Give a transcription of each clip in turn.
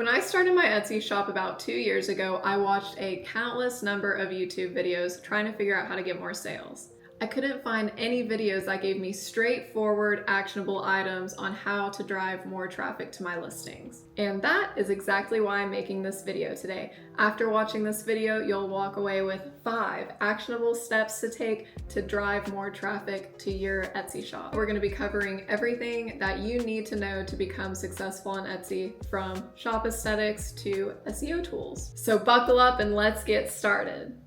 When I started my Etsy shop about 2 years ago, I watched a countless number of YouTube videos trying to figure out how to get more sales. I couldn't find any videos that gave me straightforward, actionable items on how to drive more traffic to my listings. And that is exactly why I'm making this video today. After watching this video, you'll walk away with 5 actionable steps to take to drive more traffic to your Etsy shop. We're going to be covering everything that you need to know to become successful on Etsy, from shop aesthetics to SEO tools. So buckle up and let's get started.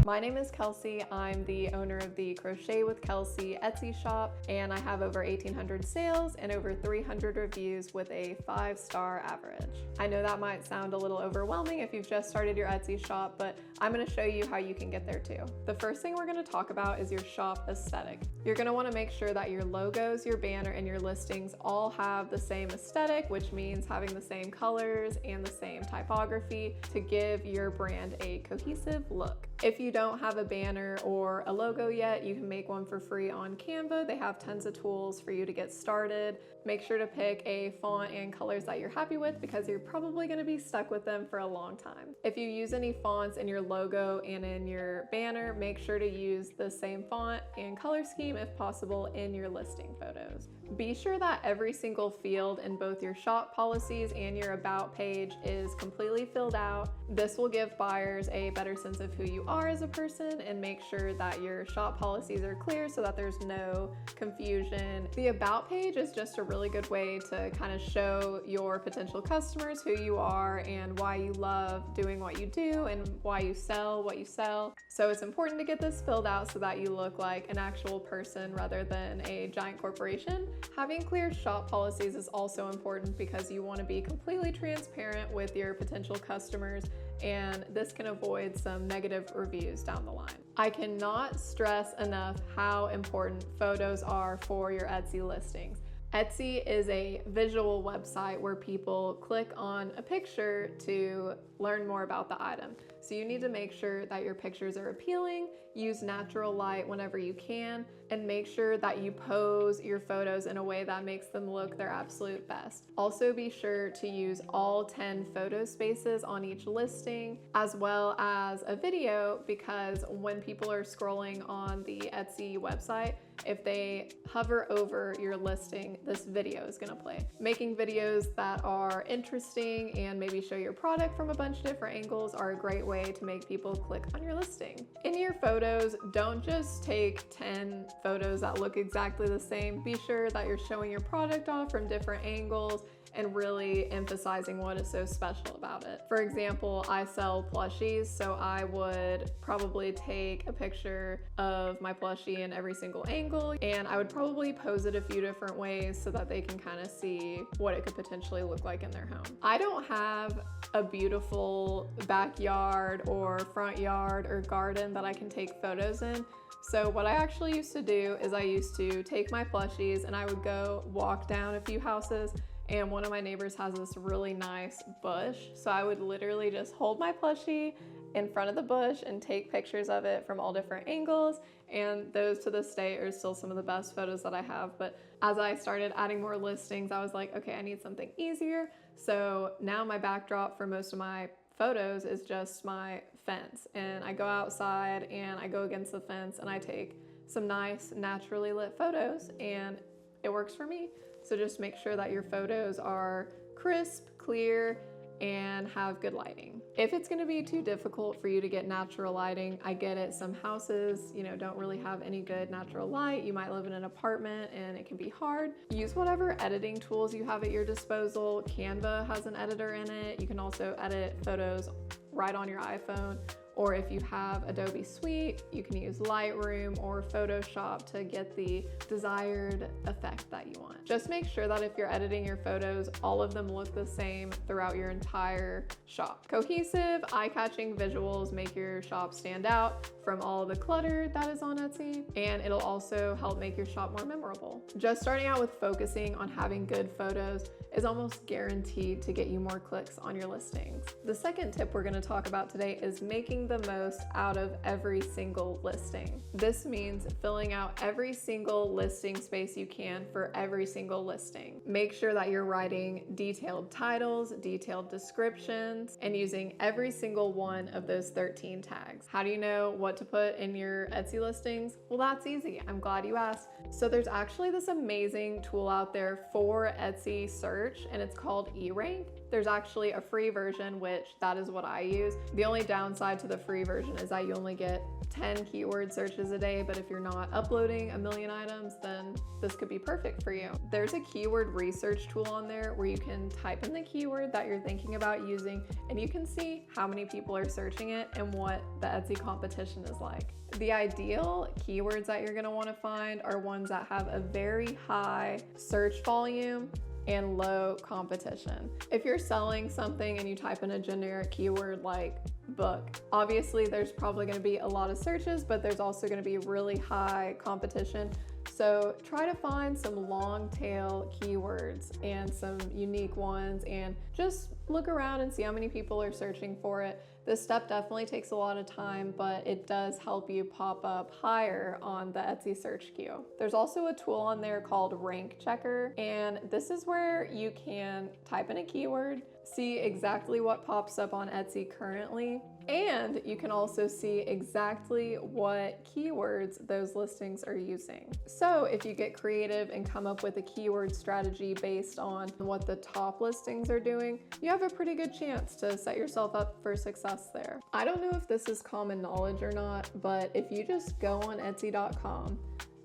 My name is Kelsey. I'm the owner of the Crochet with Kelsey Etsy shop, and I have over 1,800 sales and over 300 reviews with a 5-star average. I know that might sound a little overwhelming if you've just started your Etsy shop, but I'm going to show you how you can get there too. The first thing we're going to talk about is your shop aesthetic. You're going to want to make sure that your logos, your banner, and your listings all have the same aesthetic, which means having the same colors and the same typography to give your brand a cohesive look. If you don't have a banner or a logo yet, you can make one for free on Canva. They have tons of tools for you to get started. Make sure to pick a font and colors that you're happy with, because you're probably going to be stuck with them for a long time. If you use any fonts in your logo and in your banner, make sure to use the same font and color scheme if possible in your listing photos. Be sure that every single field in both your shop policies and your about page is completely filled out. This will give buyers a better sense of who you are as a person and make sure that your shop policies are clear so that there's no confusion. The about page is just a really good way to kind of show your potential customers who you are and why you love doing what you do and why you sell what you sell. So it's important to get this filled out so that you look like an actual person rather than a giant corporation. Having clear shop policies is also important because you want to be completely transparent with your potential customers, and this can avoid some negative reviews down the line. I cannot stress enough how important photos are for your Etsy listings. Etsy is a visual website where people click on a picture to learn more about the item. So you need to make sure that your pictures are appealing, use natural light whenever you can, and make sure that you pose your photos in a way that makes them look their absolute best. Also be sure to use all 10 photo spaces on each listing, as well as a video, because when people are scrolling on the Etsy website, if they hover over your listing, this video is going to play. Making videos that are interesting and maybe show your product from a bunch of different angles are a great way to make people click on your listing. In your photos, don't just take 10 photos that look exactly the same. Be sure that you're showing your product off from different angles and really emphasizing what is so special about it. For example, I sell plushies, so I would probably take a picture of my plushie in every single angle, and I would probably pose it a few different ways so that they can kind of see what it could potentially look like in their home. I don't have a beautiful backyard or front yard or garden that I can take photos in. So what I actually used to do is I used to take my plushies and I would go walk down a few houses, and one of my neighbors has this really nice bush. So I would literally just hold my plushie in front of the bush and take pictures of it from all different angles. And those to this day are still some of the best photos that I have. But as I started adding more listings, I was like, okay, I need something easier. So now my backdrop for most of my photos is just my fence. And I go outside and I go against the fence and I take some nice naturally lit photos, and it works for me. So just make sure that your photos are crisp, clear, and have good lighting. If it's going to be too difficult for you to get natural lighting, I get it. Some houses, don't really have any good natural light. You might live in an apartment and it can be hard. Use whatever editing tools you have at your disposal. Canva has an editor in it. You can also edit photos right on your iPhone. Or if you have Adobe Suite, you can use Lightroom or Photoshop to get the desired effect that you want. Just make sure that if you're editing your photos, all of them look the same throughout your entire shop. Cohesive, eye-catching visuals make your shop stand out. from all the clutter that is on Etsy, and it'll also help make your shop more memorable. Just starting out with focusing on having good photos is almost guaranteed to get you more clicks on your listings. The second tip we're going to talk about today is making the most out of every single listing. This means filling out every single listing space you can for every single listing. Make sure that you're writing detailed titles, detailed descriptions, and using every single one of those 13 tags. How do you know what to put in your Etsy listings? Well, that's easy. I'm glad you asked. So there's actually this amazing tool out there for Etsy search, and it's called eRank. There's actually a free version, which that is what I use. The only downside to the free version is that you only get 10 keyword searches a day, but if you're not uploading a million items, then this could be perfect for you. There's a keyword research tool on there where you can type in the keyword that you're thinking about using, and you can see how many people are searching it and what the Etsy competition is like. The ideal keywords that you're gonna wanna find are ones that have a very high search volume and low competition. If you're selling something and you type in a generic keyword like book, obviously there's probably going to be a lot of searches, but there's also going to be really high competition. So try to find some long tail keywords and some unique ones, and just look around and see how many people are searching for it. This step definitely takes a lot of time, but it does help you pop up higher on the Etsy search queue. There's also a tool on there called Rank Checker, and this is where you can type in a keyword, see exactly what pops up on Etsy currently, and you can also see exactly what keywords those listings are using. So if you get creative and come up with a keyword strategy based on what the top listings are doing, you have a pretty good chance to set yourself up for success there. I don't know if this is common knowledge or not, but if you just go on Etsy.com,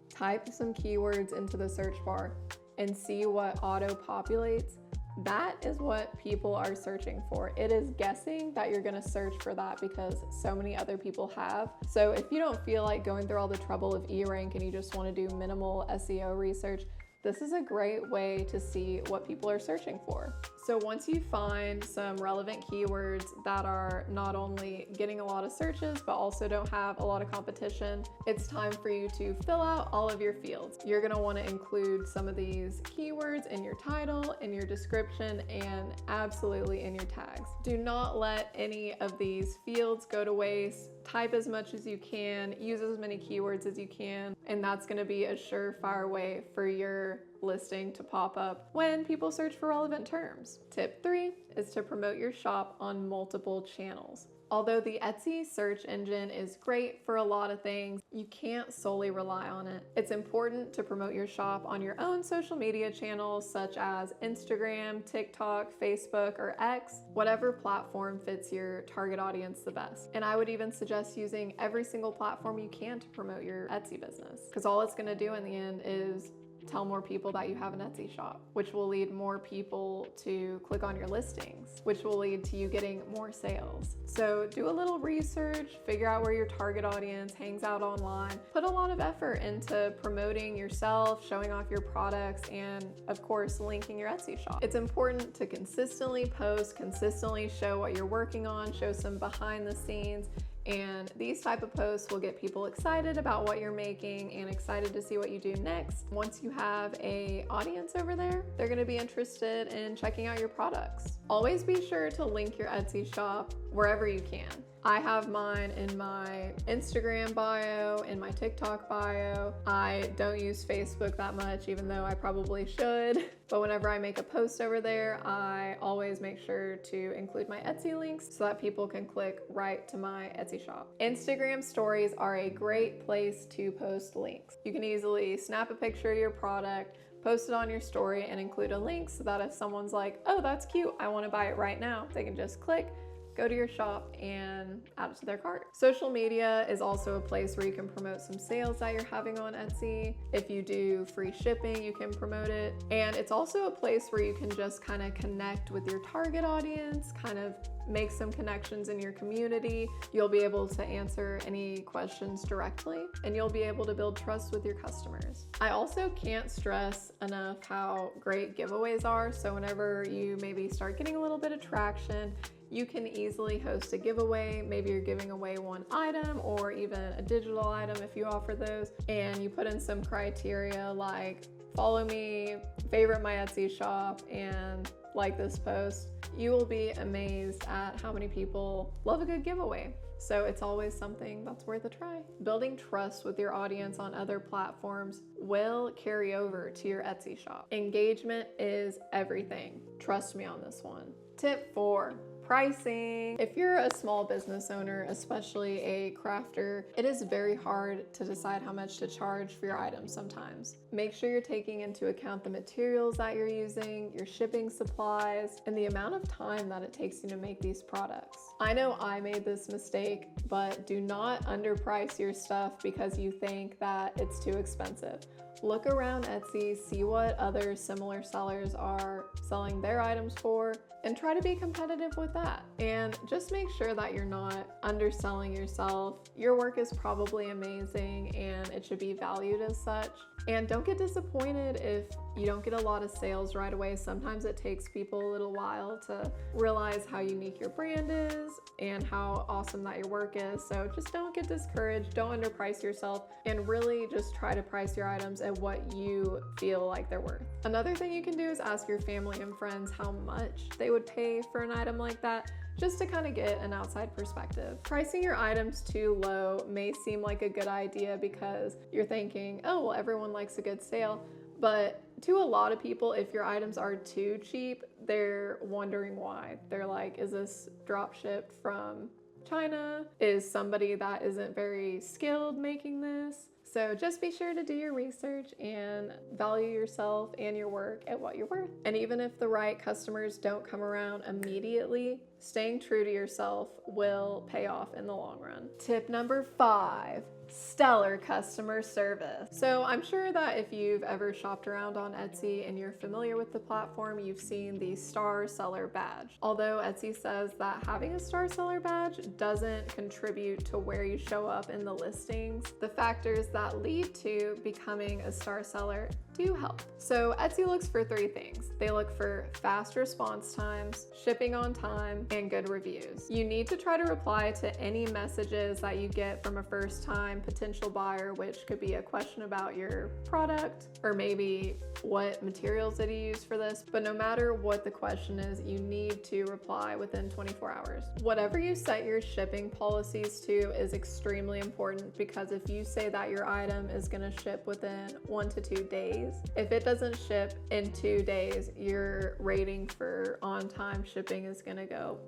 type some keywords into the search bar, and see what auto-populates, that is what people are searching for. It is guessing that you're gonna search for that because so many other people have. So if you don't feel like going through all the trouble of eRank and you just wanna do minimal SEO research, this is a great way to see what people are searching for. So once you find some relevant keywords that are not only getting a lot of searches, but also don't have a lot of competition, it's time for you to fill out all of your fields. You're gonna wanna include some of these keywords in your title, in your description, and absolutely in your tags. Do not let any of these fields go to waste. Type as much as you can, use as many keywords as you can, and that's gonna be a surefire way for your listing to pop up when people search for relevant terms. Tip 3 is to promote your shop on multiple channels. Although the Etsy search engine is great for a lot of things, you can't solely rely on it. It's important to promote your shop on your own social media channels such as Instagram, TikTok, Facebook, or X, whatever platform fits your target audience the best. And I would even suggest using every single platform you can to promote your Etsy business, because all it's gonna do in the end is tell more people that you have an Etsy shop, which will lead more people to click on your listings, which will lead to you getting more sales. So do a little research, figure out where your target audience hangs out online, put a lot of effort into promoting yourself, showing off your products, and of course, linking your Etsy shop. It's important to consistently post, consistently show what you're working on, show some behind the scenes, and these type of posts will get people excited about what you're making and excited to see what you do next. Once you have an audience over there, they're gonna be interested in checking out your products. Always be sure to link your Etsy shop wherever you can. I have mine in my Instagram bio, in my TikTok bio. I don't use Facebook that much, even though I probably should. But whenever I make a post over there, I always make sure to include my Etsy links so that people can click right to my Etsy shop. Instagram stories are a great place to post links. You can easily snap a picture of your product, post it on your story, and include a link so that if someone's like, oh, that's cute, I want to buy it right now, they can just click, go to your shop, and add it to their cart. Social media is also a place where you can promote some sales that you're having on Etsy. If you do free shipping, you can promote it. And it's also a place where you can just kind of connect with your target audience, kind of make some connections in your community. You'll be able to answer any questions directly, and you'll be able to build trust with your customers. I also can't stress enough how great giveaways are. So whenever you maybe start getting a little bit of traction, you can easily host a giveaway. Maybe you're giving away one item or even a digital item if you offer those, and you put in some criteria like follow me, favorite my Etsy shop, and like this post. You will be amazed at how many people love a good giveaway. So it's always something that's worth a try. Building trust with your audience on other platforms will carry over to your Etsy shop. Engagement is everything. Trust me on this one. Tip 4. Pricing. If you're a small business owner, especially a crafter, it is very hard to decide how much to charge for your items sometimes. Make sure you're taking into account the materials that you're using, your shipping supplies, and the amount of time that it takes you to make these products. I know I made this mistake, but do not underprice your stuff because you think that it's too expensive. Look around Etsy, see what other similar sellers are selling their items for, and try to be competitive with that. And just make sure that you're not underselling yourself. Your work is probably amazing and it should be valued as such. And don't get disappointed if you don't get a lot of sales right away. Sometimes it takes people a little while to realize how unique your brand is and how awesome that your work is. So just don't get discouraged, don't underprice yourself, and really just try to price your items at what you feel like they're worth. Another thing you can do is ask your family and friends how much they would pay for an item like that, just to kind of get an outside perspective. Pricing your items too low may seem like a good idea because you're thinking, oh, well, everyone likes a good sale. But to a lot of people, if your items are too cheap, they're wondering why. They're like, is this drop shipped from China? Is somebody that isn't very skilled making this? So just be sure to do your research and value yourself and your work at what you're worth. And even if the right customers don't come around immediately, staying true to yourself will pay off in the long run. Tip number 5. Stellar customer service. So I'm sure that if you've ever shopped around on Etsy and you're familiar with the platform, you've seen the star seller badge. Although Etsy says that having a star seller badge doesn't contribute to where you show up in the listings, the factors that lead to becoming a star seller do help. So Etsy looks for 3 things. They look for fast response times, shipping on time, and good reviews. You need to try to reply to any messages that you get from a first-time potential buyer, which could be a question about your product or maybe what materials did you use for this. But no matter what the question is, you need to reply within 24 hours. Whatever you set your shipping policies to is extremely important, because if you say that your item is going to ship within 1 to 2 days, if it doesn't ship in 2 days, your rating for on-time shipping is going to go.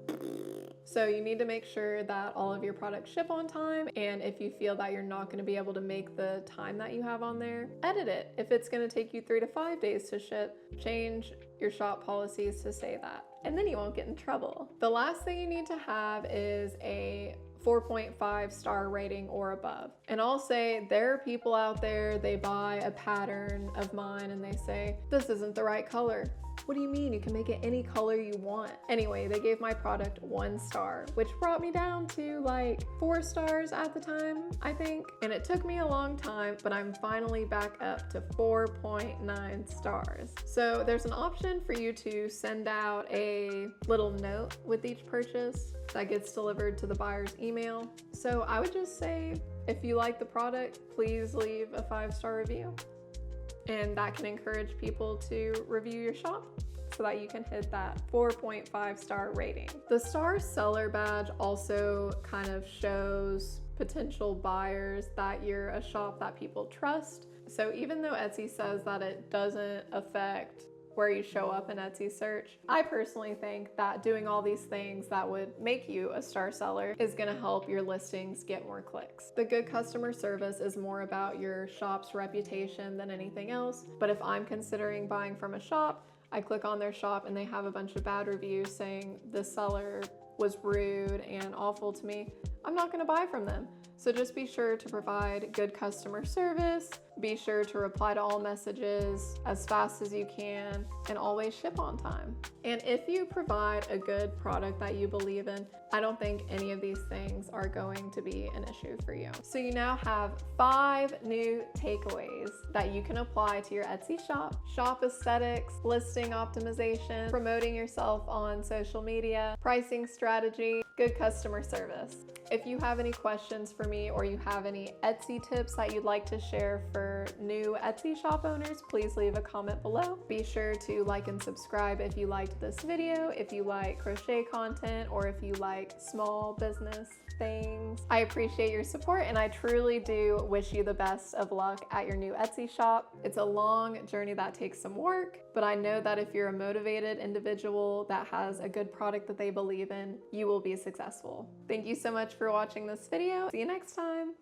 So you need to make sure that all of your products ship on time, and if you feel that you're not going to be able to make the time that you have on there, edit it. If it's going to take you 3 to 5 days to ship, change your shop policies to say that, and then you won't get in trouble. The last thing you need to have is a 4.5 star rating or above. And I'll say there are people out there, they buy a pattern of mine and they say, this isn't the right color. What do you mean? You can make it any color you want. Anyway, they gave my product 1 star, which brought me down to like 4 stars at the time, I think. And it took me a long time, but I'm finally back up to 4.9 stars. So there's an option for you to send out a little note with each purchase that gets delivered to the buyer's email. So I would just say, if you like the product, please leave a 5-star review. And that can encourage people to review your shop so that you can hit that 4.5 star rating. The star seller badge also kind of shows potential buyers that you're a shop that people trust. So even though Etsy says that it doesn't affect where you show up in Etsy search, I personally think that doing all these things that would make you a star seller is going to help your listings get more clicks. The good customer service is more about your shop's reputation than anything else, but if I'm considering buying from a shop, I click on their shop and they have a bunch of bad reviews saying the seller was rude and awful to me, I'm not gonna buy from them. So just be sure to provide good customer service, be sure to reply to all messages as fast as you can, and always ship on time. And if you provide a good product that you believe in, I don't think any of these things are going to be an issue for you. So you now have 5 new takeaways that you can apply to your Etsy shop. Shop aesthetics, listing optimization, promoting yourself on social media, pricing strategy, good customer service. If you have any questions for me or you have any Etsy tips that you'd like to share for new Etsy shop owners, please leave a comment below. Be sure to like and subscribe if you liked this video, if you like crochet content, or if you like small business things. I appreciate your support and I truly do wish you the best of luck at your new Etsy shop. It's a long journey that takes some work, but I know that if you're a motivated individual that has a good product that they believe in, you will be successful. Thank you so much for watching this video. See you next time.